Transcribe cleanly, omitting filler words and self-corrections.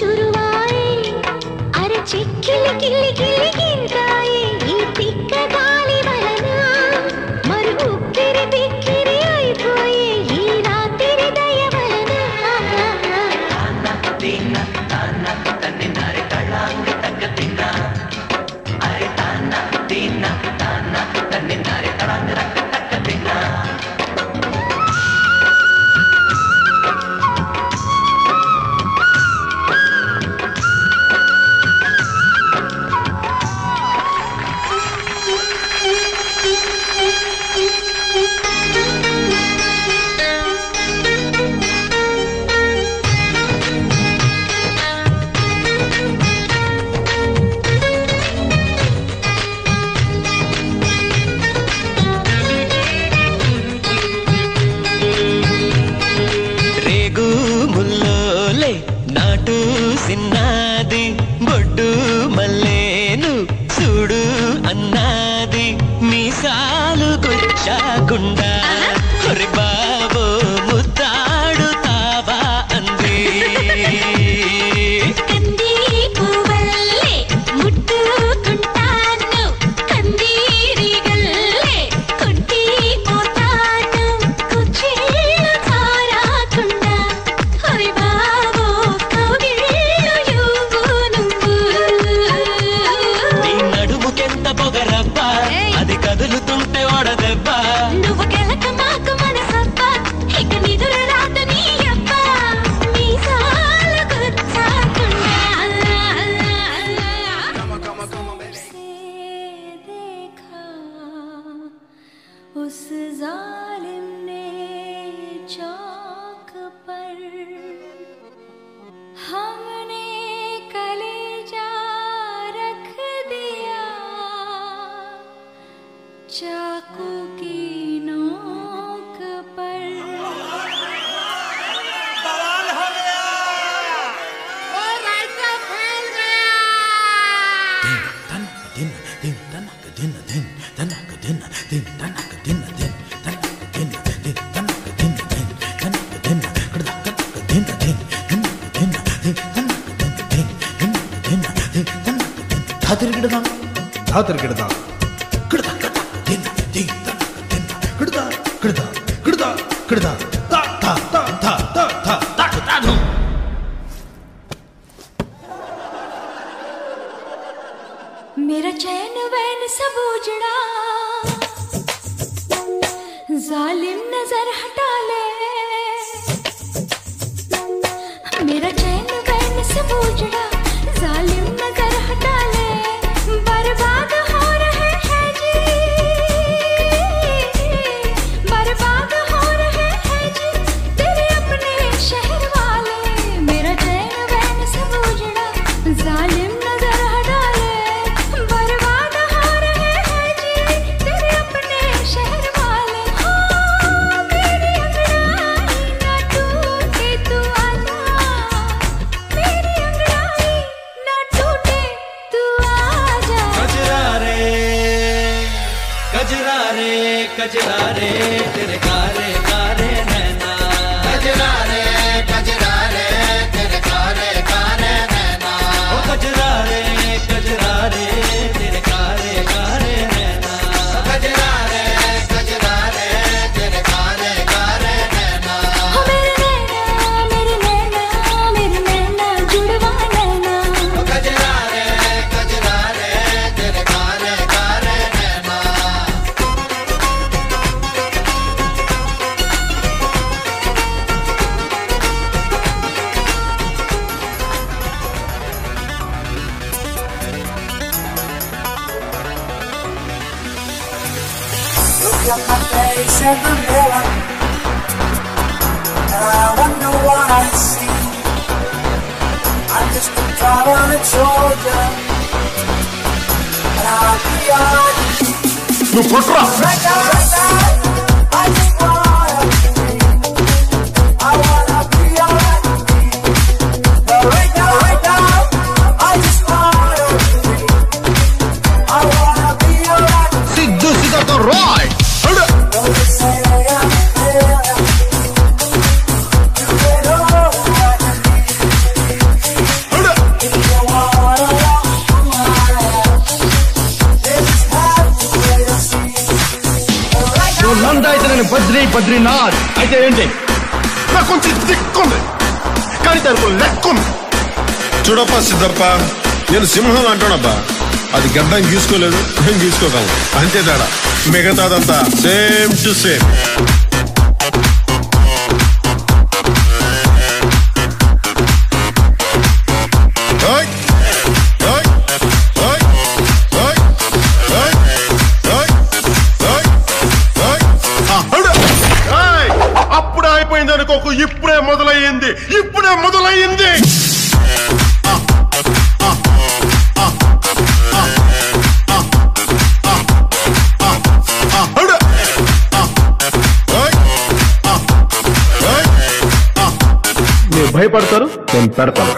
ಶುರುವಾಯೆ ಅರಚೆ ಕಿಲಿ ಕಿಲಿ ಕಿಲಿ ಗಿಂತಾಯೆ ಈ ತಿಕ್ಕ ಗಾಳಿ ವಲನ ಮರು ಉಕ್ಕಿರಿ ಬಿಕ್ಕಿರಿ అయిపోయే ఈ రాత్రి దయ వలన తిన్న తాన తన్నినారే తళాంగి తగ్గ తిన్న అరే తాన తిన్న తాన తన్నినారే తళాంగి తగ్గ తిన్న సిన్నది బొడ్డు మల్లేను చూడు అన్నది మీసాలు గుచ్చాకుండా ఒరి బాబో ముద్దాడుతావా అంది కంది పువ్వల్లే ముట్టుకుంటాను కందిరిగల్లే కొట్టి పోతాను కుచ్చిళ్ళు చారాకుండా ఒరి బాబో అది కదులుతుంటే ఓడదెబ్బ నువ్వు గెలక మాకు మనసబ్బ ఇక నిదుర రాత నీ అబ్బ మీసాలు గుచ్చాకుండా देखा उस जालिम ने चौक पर हमने कलेजा रख दिया चाकू की नोक पर बवाल हो गया वो राइटर फैल गया दिन दिन तनक दिन दिन तनक दिन दिन तनक दिन दिन तनक दिन दिन तनक दिन दिन तनक दिन कड़दा कनक दिन दिन दिन दिन तनक दिन दिन दिन दिन तनक दिन धातर गिड़दा कड़दा दिन दिन तनक दिन कड़दा कड़दा कड़दा कड़दा ता ता ता ता ता ता ताक तानु मेरा चैन वैन सब उजड़ा जालिम नजर हटा ले मेरा चैन वैन सब उजड़ा जालिम नजर हटा ले बर्बाद हो रहे हैं जी बर्बाद हो रहे हैं जी तेरे अपने शहर वाले मेरा चैन वैन सब उजड़ा जालिम नजर हटा ले बर्बाद हो रहे हैं जी तेरे अपने शहर वाले हो मेरी अंगड़ाई ना टूटे तू आजा मेरी अंगड़ाई ना टूटे तू आजा कजरा रे तेरे कारे कारे नैना कजरा रे तेरे कारे कारे नैना ओ कजरा रे तेरे कारे कारे नैना कजरा रे तेरे कारे कारे नैना हो मेरे नैना जुड़वा नैना कजरा रे तेरे कारे कारे नैना Look at my face in the mirror, and I wonder what I see. I'm just a traveling soldier, and I'll be on. Right now, I just wanna be. I wanna be alright with me. But right now, I just wanna be. I wanna be alright with me. Sidhu सिद्धा तो right కానీ బద్రీనాథ్ అయితే ఏంటి? నాకు కొంచెం దిక్కుంది కానీ దానికి లెక్కుంది. చూడప్ప సిద్ధప్ప, నేను సింహం అంటానబ్బా. అది గడ్డం గీసుకోలేదు, నేను గీసుకోగలను అంతే తేడా. మిగతాదంతా సేమ్ టు సేమ్. అప్పుడే అయిపోయింది అనుకోకు, ఇప్పుడే మొదలయ్యింది. మీరు భయపడతారు, నేను పెడతాను.